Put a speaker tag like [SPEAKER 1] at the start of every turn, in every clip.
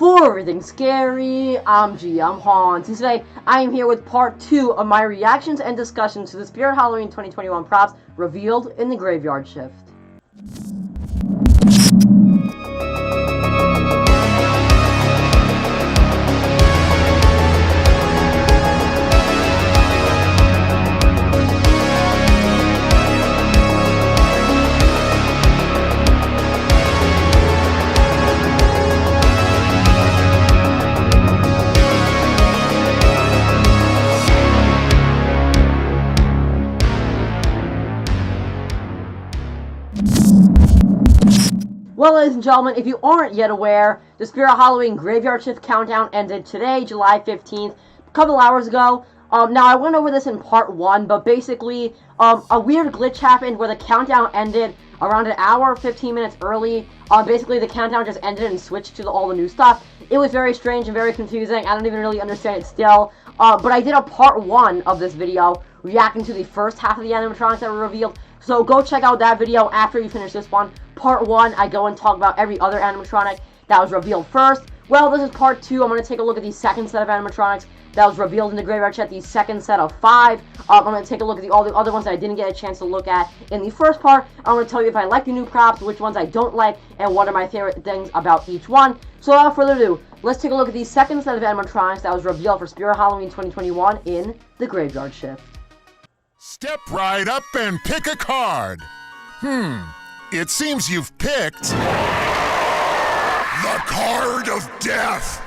[SPEAKER 1] For everything scary, I'm GMHaunts, and today I am here with part 2 of my reactions and discussions to the Spirit Halloween 2021 props revealed in the Graveyard Shift. Well, ladies and gentlemen, if you aren't yet aware, the Spirit Halloween Graveyard Shift countdown ended today, July 15th, a couple hours ago. Now, I went over this in part 1, but basically, a weird glitch happened where the countdown ended around an hour, 15 minutes early. Basically, the countdown just ended and switched to all the new stuff. It was very strange and very confusing. I don't even really understand it still. But I did a part 1 of this video reacting to the first half of the animatronics that were revealed. So go check out that video after you finish this one. Part 1, I go and talk about every other animatronic that was revealed first. Well, this is part 2. I'm going to take a look at the second set of animatronics that was revealed in the Graveyard Shift, the second set of 5. I'm going to take a look at all the other ones that I didn't get a chance to look at in the first part. I'm going to tell you if I like the new props, which ones I don't like, and what are my favorite things about each one. So without further ado, let's take a look at the second set of animatronics that was revealed for Spirit Halloween 2021 in the Graveyard Shift.
[SPEAKER 2] Step right up and pick a card. It seems you've picked the card of death.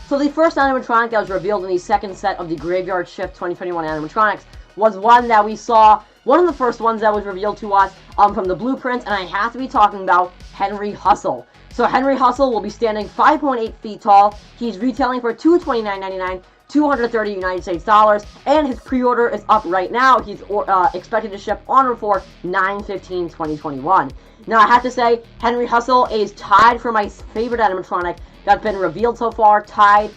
[SPEAKER 1] So the first animatronic that was revealed in the second set of the Graveyard Shift 2021 animatronics was one that we saw, one of the first ones that was revealed to us from the blueprints, and I have to be talking about Henry Hustle. So Henry Hustle will be standing 5.8 feet tall. He's retailing for $229.99, 230 United States dollars, and his pre-order is up right now. He's expected to ship on or before 9/15/2021. Now, I have to say, Henry Hustle is tied for my favorite animatronic that's been revealed so far, tied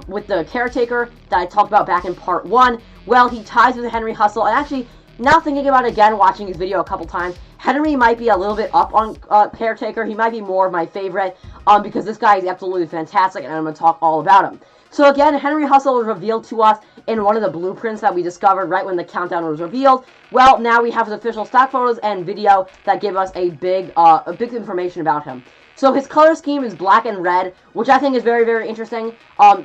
[SPEAKER 1] with the Caretaker that I talked about back in part 1. Well, he ties with Henry Hustle, and actually, now thinking about it again, watching his video a couple times, Henry might be a little bit up on Caretaker. He might be more of my favorite because this guy is absolutely fantastic, and I'm going to talk all about him. So again, Henry Hustle was revealed to us in one of the blueprints that we discovered right when the countdown was revealed. Well, now we have his official stock photos and video that give us a big information about him. So his color scheme is black and red, which I think is very, very interesting.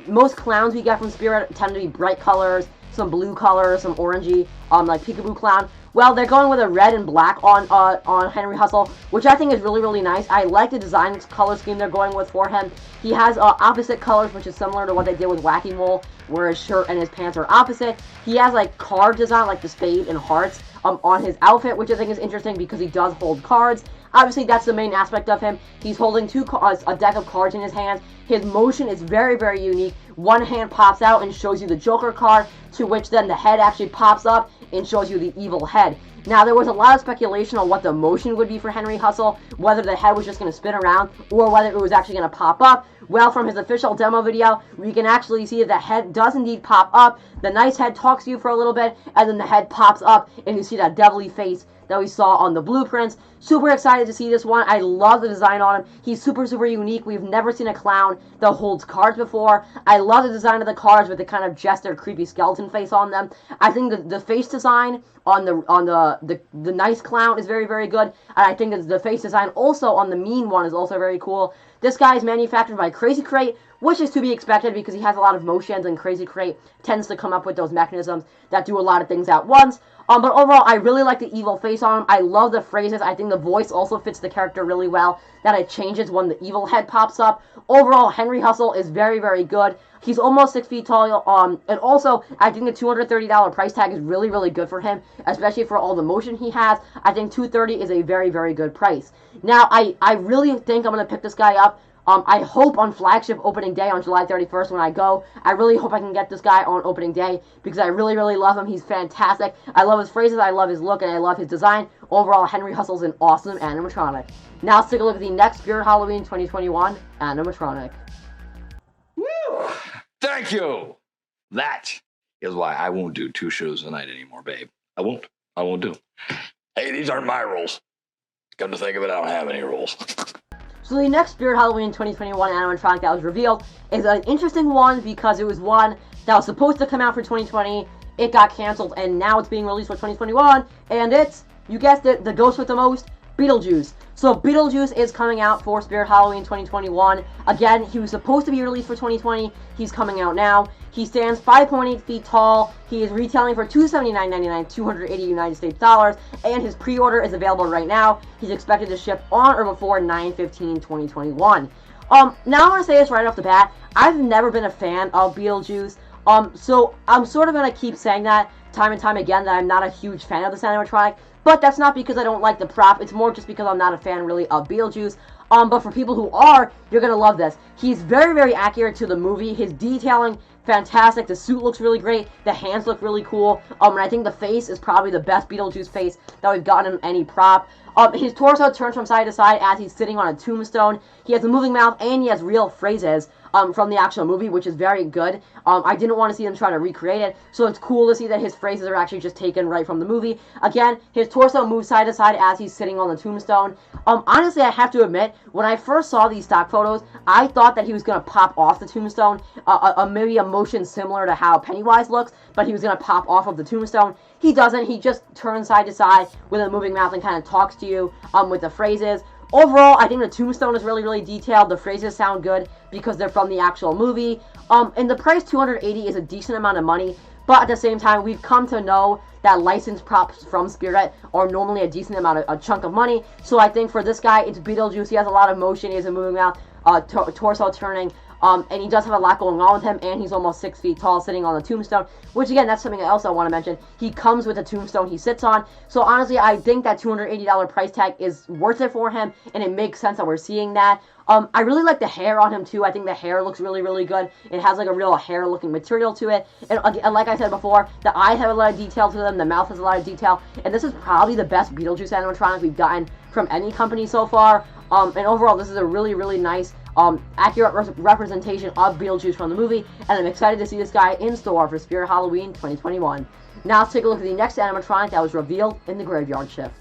[SPEAKER 1] Most clowns we get from Spirit tend to be bright colors, some blue colors, some orangey, like Peekaboo Clown. Well, they're going with a red and black on Henry Hustle, which I think is really, really nice. I like the design color scheme they're going with for him. He has opposite colors, which is similar to what they did with Wacky Mole, where his shirt and his pants are opposite. He has like card design, like the spade and hearts, on his outfit, which I think is interesting because he does hold cards. Obviously, that's the main aspect of him. He's holding a deck of cards in his hands. His motion is very, very unique. One hand pops out and shows you the Joker card, to which then the head actually pops up and shows you the evil head. Now, there was a lot of speculation on what the motion would be for Henry Hustle, whether the head was just going to spin around or whether it was actually going to pop up. Well, from his official demo video, we can actually see that the head does indeed pop up. The nice head talks to you for a little bit, and then the head pops up, and you see that devilly face that we saw on the blueprints. Super excited to see this one. I love the design on him. He's super, super unique. We've never seen a clown that holds cards before. I love the design of the cards with the kind of jester, creepy skeleton face on them. I think the face design on the nice clown is very, very good. And I think that the face design also on the mean one is also very cool. This guy is manufactured by Crazy Crate, which is to be expected because he has a lot of motions, and Crazy Crate tends to come up with those mechanisms that do a lot of things at once. But overall, I really like the evil face on him. I love the phrases. I think the voice also fits the character really well, that it changes when the evil head pops up. Overall, Henry Hustle is very, very good. He's almost 6 feet tall, and also, I think the $230 price tag is really, really good for him, especially for all the motion he has. I think $230 is a very, very good price. Now, I really think I'm going to pick this guy up. I hope on flagship opening day on July 31st when I go. I really hope I can get this guy on opening day because I really, really love him. He's fantastic. I love his phrases, I love his look, and I love his design. Overall, Henry Hustle's an awesome animatronic. Now let's take a look at the next Spirit Halloween 2021 animatronic.
[SPEAKER 3] Woo! Thank you! That is why I won't do 2 shows a night anymore, babe. I won't do. Hey, these aren't my rules. Come to think of it, I don't have any rules.
[SPEAKER 1] So the next Spirit Halloween 2021 animatronic that was revealed is an interesting one because it was one that was supposed to come out for 2020. It got canceled, and now it's being released for 2021, and it's, you guessed it, the ghost with the most, Beetlejuice. So Beetlejuice is coming out for Spirit Halloween 2021. Again, he was supposed to be released for 2020. He's coming out now. He stands 5.8 feet tall. He is retailing for $279.99, 280 United States dollars, and his pre-order is available right now. He's expected to ship on or before 9/15/2021. Now I want to say this right off the bat. I've never been a fan of Beetlejuice. So I'm sort of going to keep saying that time and time again, that I'm not a huge fan of this animatronic. But that's not because I don't like the prop. It's more just because I'm not a fan, really, of Beetlejuice. But for people who are, you're going to love this. He's very, very accurate to the movie. His detailing, fantastic. The suit looks really great. The hands look really cool. And I think the face is probably the best Beetlejuice face that we've gotten in any prop. His torso turns from side to side as he's sitting on a tombstone. He has a moving mouth, and he has real phrases from the actual movie, which is very good. I didn't want to see them try to recreate it, so it's cool to see that his phrases are actually just taken right from the movie. Again, his torso moves side to side as he's sitting on the tombstone. Honestly, I have to admit, when I first saw these stock photos, I thought that he was going to pop off the tombstone, maybe a motion similar to how Pennywise looks, but he was going to pop off of the tombstone. He doesn't. He just turns side to side with a moving mouth and kind of talks to you with the phrases. Overall, I think the tombstone is really, really detailed. The phrases sound good because they're from the actual movie. And the price, $280, is a decent amount of money. But at the same time, we've come to know that licensed props from Spirit are normally a decent amount of a chunk of money. So I think for this guy, it's Beetlejuice. He has a lot of motion. He has a moving mouth, torso turning. And he does have a lot going on with him, and he's almost 6 feet tall sitting on the tombstone, which again, that's something else I want to mention. He comes with a tombstone he sits on, so honestly, I think that $280 price tag is worth it for him, and it makes sense that we're seeing that. I really like the hair on him too. I think the hair looks really, really good. It has like a real hair-looking material to it, and like I said before, the eyes have a lot of detail to them, the mouth has a lot of detail, and this is probably the best Beetlejuice animatronic we've gotten from any company so far. And overall, this is a really, really nice, accurate representation of Beetlejuice from the movie, and I'm excited to see this guy in store for Spirit Halloween 2021. Now let's take a look at the next animatronic that was revealed in the Graveyard Shift.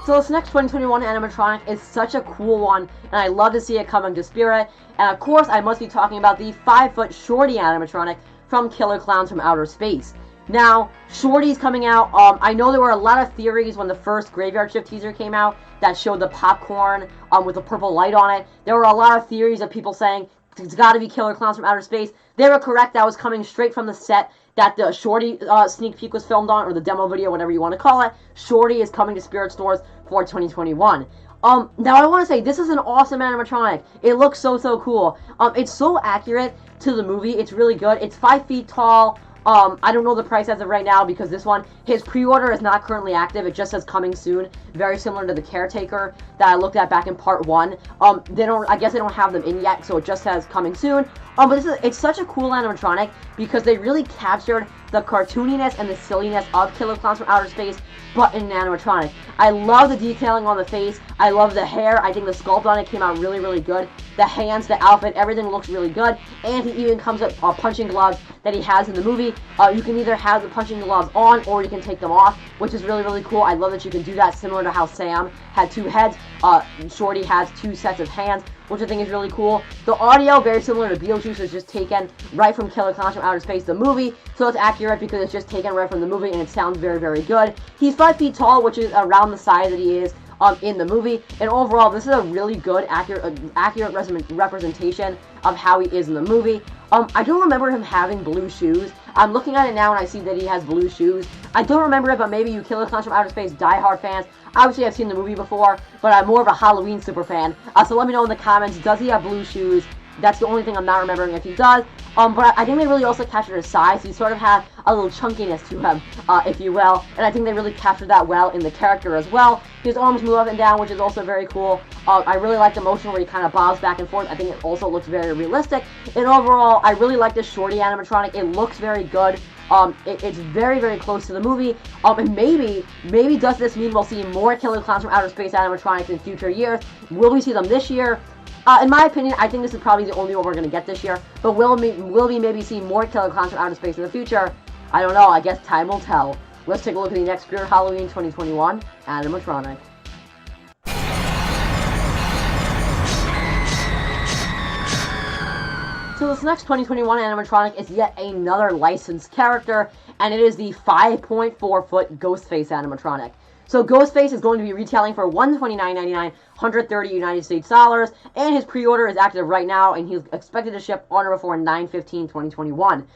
[SPEAKER 1] So this next 2021 animatronic is such a cool one, and I love to see it coming to Spirit. And of course, I must be talking about the 5-foot Shorty animatronic from Killer Clowns from Outer Space. Now, Shorty's coming out. I know there were a lot of theories when the first Graveyard Shift teaser came out that showed the popcorn with a purple light on it. There were a lot of theories of people saying it's got to be Killer Clowns from Outer Space. They were correct. That was coming straight from the set that the Shorty sneak peek was filmed on, or the demo video, whatever you want to call it. Shorty is coming to Spirit stores for 2021. Now I want to say, this is an awesome animatronic. It looks so, so cool. It's so accurate to the movie. It's really good. It's 5 feet tall. I don't know the price as of right now because this one, his pre-order is not currently active. It just says coming soon. Very similar to the Caretaker that I looked at back in part 1. I guess they don't have them in yet, so it just says coming soon. But it's such a cool animatronic because they really captured the cartooniness and the silliness of Killer Clowns from Outer Space, but in an animatronic. I love the detailing on the face. I love the hair. I think the sculpt on it came out really, really good. The hands, the outfit, everything looks really good. And he even comes with punching gloves that he has in the movie. You can either have the punching gloves on or you can take them off, which is really, really cool. I love that you can do that, similar to how Sam had 2 heads. Shorty has 2 sets of hands, which I think is really cool. The audio, very similar to Beetlejuice, is just taken right from Killer Clowns from Outer Space, the movie. So it's accurate because it's just taken right from the movie and it sounds very, very good. He's 5 feet tall, which is around the size that he is in the movie. And overall, this is a really good, accurate representation of how he is in the movie. I don't remember him having blue shoes. I'm looking at it now and I see that he has blue shoes. I don't remember it, but maybe you Killer Clowns from Outer Space diehard fans, obviously I've seen the movie before, but I'm more of a Halloween super fan. So let me know in the comments, does he have blue shoes? That's the only thing I'm not remembering if he does. But I think they really also captured his size. He sort of had a little chunkiness to him, if you will. And I think they really captured that well in the character as well. His arms move up and down, which is also very cool. I really like the motion where he kind of bobs back and forth. I think it also looks very realistic. And overall, I really like this Shorty animatronic. It looks very good. It's very, very close to the movie. And maybe does this mean we'll see more Killer Clowns from Outer Space animatronics in future years? Will we see them this year? In my opinion, I think this is probably the only one we're going to get this year. But will we maybe see more killer clowns from outer space in the future? I don't know. I guess time will tell. Let's take a look at the next Spirit Halloween 2021 animatronic. So this next 2021 animatronic is yet another licensed character, and it is the 5.4-foot Ghostface animatronic. So Ghostface is going to be retailing for $129.99, 130 United States dollars, and his pre-order is active right now, and he's expected to ship on or before 9/15/2021.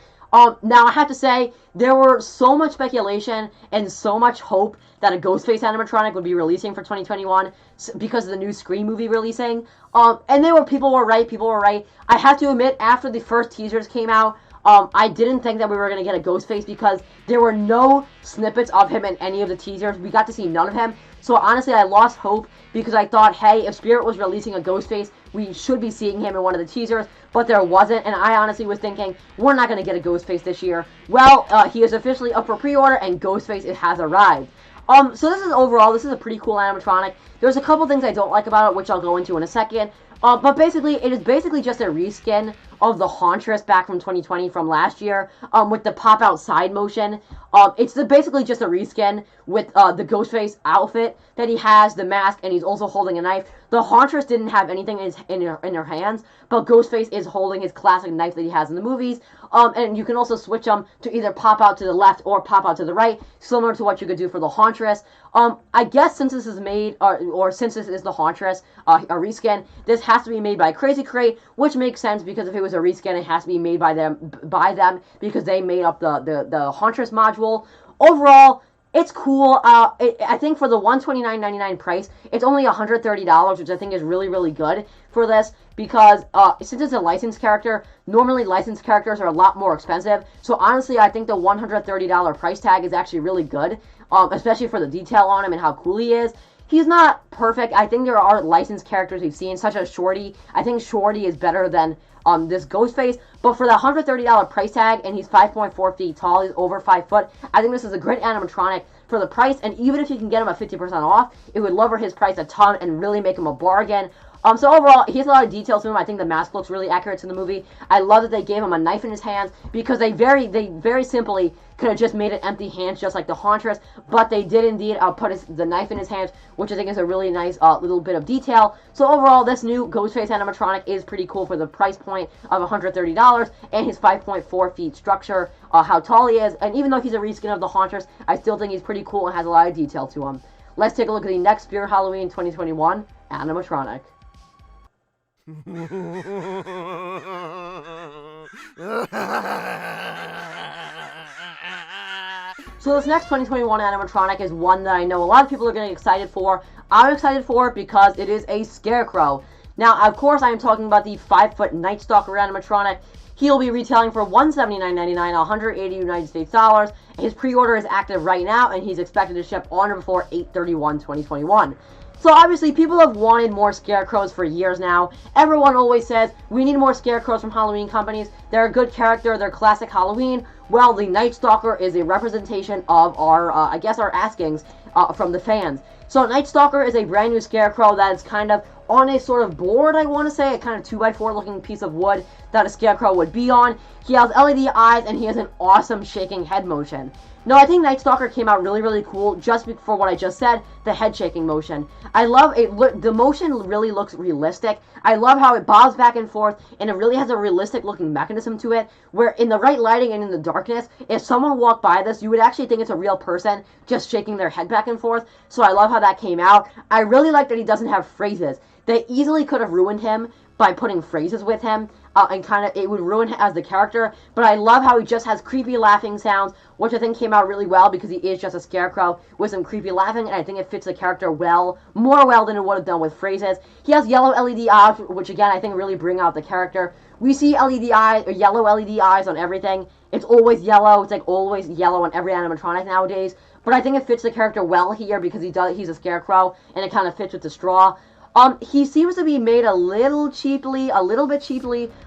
[SPEAKER 1] Now I have to say, there were so much speculation and so much hope that a Ghostface animatronic would be releasing for 2021 because of the new Scream movie releasing. And people were right. I have to admit, after the first teasers came out, I didn't think that we were going to get a Ghostface because there were no snippets of him in any of the teasers. We got to see none of him. So honestly, I lost hope because I thought, hey, if Spirit was releasing a Ghostface, we should be seeing him in one of the teasers, but there wasn't, and I honestly was thinking, we're not going to get a Ghostface this year. Well, he is officially up for pre-order, and Ghostface has arrived. So this is a pretty cool animatronic. There's a couple things I don't like about it, which I'll go into in a second. But basically, it is basically just a reskin of the Hauntress back from 2020 from last year, with the pop-out side motion. It's basically just a reskin with the Ghostface outfit that he has, the mask, and he's also holding a knife. The Hauntress didn't have anything in her hands, but Ghostface is holding his classic knife that he has in the movies. And you can also switch them to either pop out to the left or pop out to the right, similar to what you could do for the Hauntress. I guess since this is made, or since this is the Hauntress, a reskin, this has to be made by Crazy Crate, which makes sense because if it was a reskin, it has to be made by them because they made up the Hauntress module. Overall, it's cool. I think for the $129.99 price, it's only $130, which I think is really, really good for this because since it's a licensed character, normally licensed characters are a lot more expensive. So honestly, I think the $130 price tag is actually really good, especially for the detail on him and how cool he is. He's not perfect. I think there are licensed characters we've seen, such as Shorty. I think Shorty is better than this Ghostface, but for the $130 price tag, and he's 5.4 feet tall, he's over 5 foot, I think this is a great animatronic for the price, and even if you can get him at 50% off, it would lower his price a ton and really make him a bargain. So overall, he has a lot of details to him. I think the mask looks really accurate to the movie. I love that they gave him a knife in his hands because they very simply could have just made it empty hands just like the Hauntress, but they did indeed put the knife in his hands, which I think is a really nice little bit of detail. So overall, this new Ghostface animatronic is pretty cool for the price point of $130 and his 5.4 feet structure, how tall he is, and even though he's a reskin of the Hauntress, I still think he's pretty cool and has a lot of detail to him. Let's take a look at the next Spirit Halloween 2021 animatronic. So this next 2021 animatronic is one that I know a lot of people are getting excited for. I'm excited for it because it is a scarecrow. Now, of course, I am talking about the 5-foot Night Stalker animatronic. He'll be retailing for $179.99, 180 United States dollars. His pre-order is active right now, and he's expected to ship on or before 8/31/2021. So obviously, people have wanted more scarecrows for years now. Everyone always says, we need more scarecrows from Halloween companies. They're a good character. They're classic Halloween. Well, the Night Stalker is a representation of our askings from the fans. So Night Stalker is a brand new scarecrow that is kind of on a sort of board, I want to say, a kind of 2x4 looking piece of wood that a scarecrow would be on. He has LED eyes and he has an awesome shaking head motion. No, I think Night Stalker came out really, really cool just for what I just said, the head shaking motion. I love it. The motion really looks realistic. I love how it bobs back and forth, and it really has a realistic looking mechanism to it, where in the right lighting and in the darkness, if someone walked by this, you would actually think it's a real person just shaking their head back and forth. So I love how that came out. I really like that he doesn't have phrases. They easily could have ruined him by putting phrases with him, and kind of it would ruin him as the character, but I love how he just has creepy laughing sounds, which I think came out really well because he is just a scarecrow with some creepy laughing, and I think it fits the character well, more well than it would have done with phrases. He has yellow LED eyes, which again I think really bring out the character. We see LED eyes, or yellow LED eyes on everything. It's always yellow. It's like always yellow on every animatronic nowadays, but I think it fits the character well here because he's a scarecrow, and it kind of fits with the straw. He seems to be made a little bit cheaply,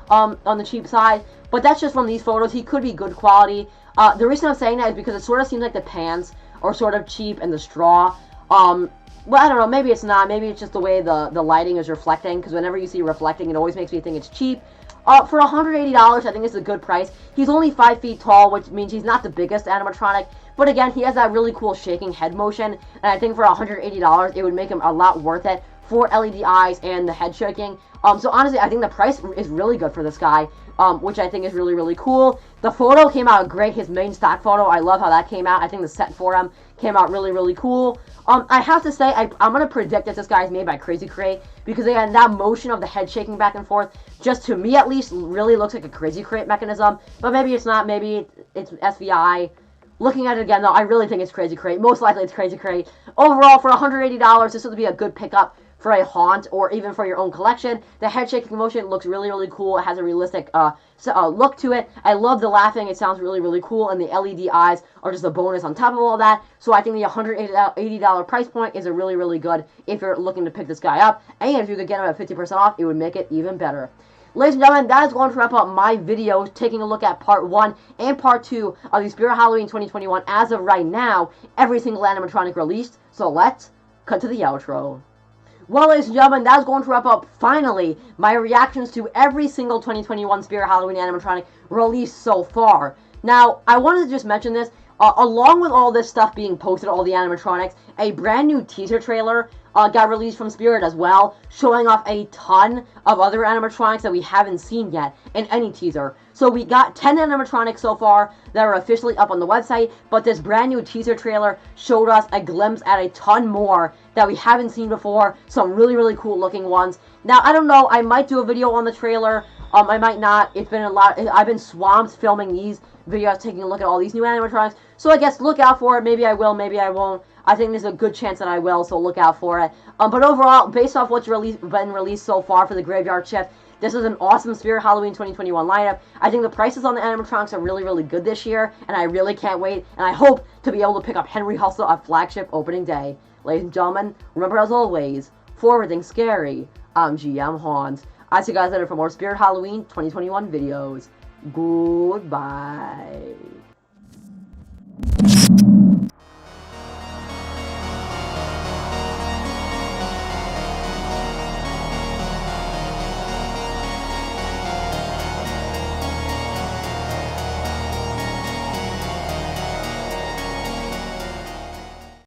[SPEAKER 1] on the cheap side, but that's just from these photos. He could be good quality. The reason I'm saying that is because it sort of seems like the pants are sort of cheap and the straw well, I don't know, maybe it's not. Maybe it's just the way the lighting is reflecting, because whenever you see reflecting, it always makes me think it's cheap. For $180, I think it's a good price. He's only 5 feet tall, which means he's not the biggest animatronic. But again, he has that really cool shaking head motion, and I think for $180, it would make him a lot worth it for LED eyes and the head shaking. So honestly, I think the price is really good for this guy, which I think is really, really cool. The photo came out great. His main stock photo, I love how that came out. I think the set for him came out really, really cool. I have to say, I'm going to predict that this guy is made by Crazy Crate, because again, that motion of the head shaking back and forth, just to me at least, really looks like a Crazy Crate mechanism. But maybe it's not. Maybe it's SVI. Looking at it again, though, I really think it's Crazy Crate. Most likely it's Crazy Crate. Overall, for $180, this would be a good pickup for a haunt, or even for your own collection. The head shaking motion looks really, really cool. It has a realistic look to it. I love the laughing. It sounds really, really cool. And the LED eyes are just a bonus on top of all that. So I think the $180 price point is a really, really good if you're looking to pick this guy up. And if you could get him at 50% off, it would make it even better. Ladies and gentlemen, that is going to wrap up my video taking a look at part 1 and part 2 of the Spirit Halloween 2021. As of right now, every single animatronic released. So let's cut to the outro. Well, ladies and gentlemen, that is going to wrap up, finally, my reactions to every single 2021 Spirit Halloween animatronic released so far. Now, I wanted to just mention this. Along with all this stuff being posted, all the animatronics, a brand new teaser trailer got released from Spirit as well, showing off a ton of other animatronics that we haven't seen yet in any teaser. So we got 10 animatronics so far that are officially up on the website, but this brand new teaser trailer showed us a glimpse at a ton more that we haven't seen before, some really, really cool looking ones. Now, I don't know, I might do a video on the trailer, I might not. It's been a lot. I've been swamped filming these videos, taking a look at all these new animatronics, so I guess look out for it. Maybe I will, maybe I won't. I think there's a good chance that I will, so look out for it. But overall, based off what's been released so far for the Graveyard Shift, this is an awesome Spirit Halloween 2021 lineup. I think the prices on the animatronics are really, really good this year, and I really can't wait, and I hope to be able to pick up Henry Hustle at flagship opening day. Ladies and gentlemen, remember as always, for everything scary, I'm GMHaunts. I'll see you guys later for more Spirit Halloween 2021 videos. Goodbye.